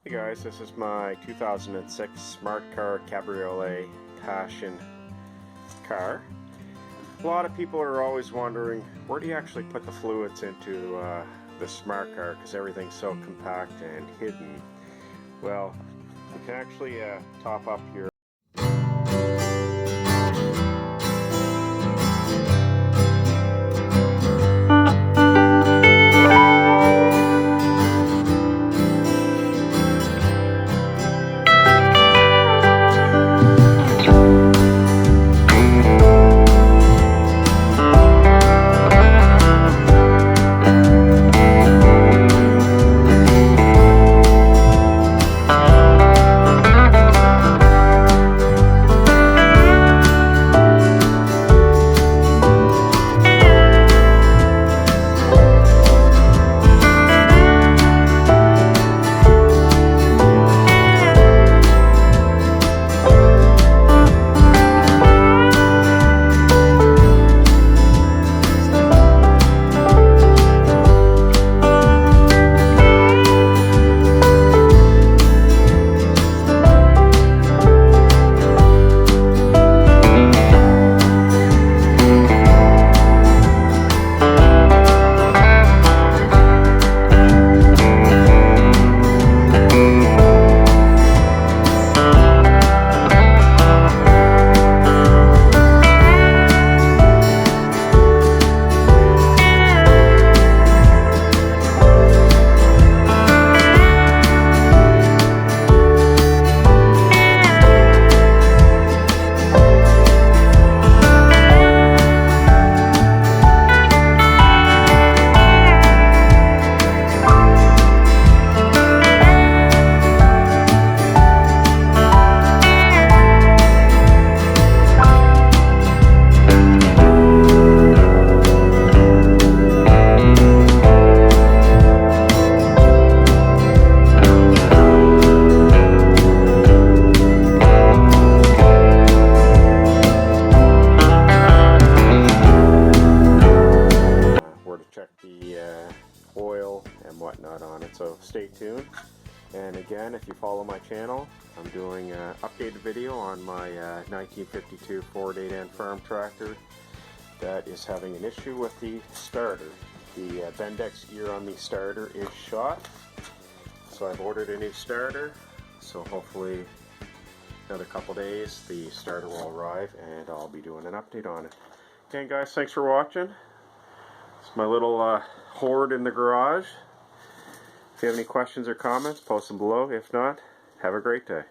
Hey guys, this is my 2006 Smart Car Cabriolet Passion car. A lot of people are always wondering, where do you actually put the fluids into the Smart Car, because everything's so compact and hidden. Well, you can actually top up your check the oil and whatnot on it, so stay tuned. And again, if you follow my channel, I'm doing an updated video on my 1952 Ford 8N farm tractor that is having an issue with the starter. The Bendix gear on the starter is shot, so I've ordered a new starter, so hopefully another couple days the starter will arrive and I'll be doing an update on it. Again guys, thanks for watching. It's my little hoard in the garage. If you have any questions or comments, post them below. If not, have a great day.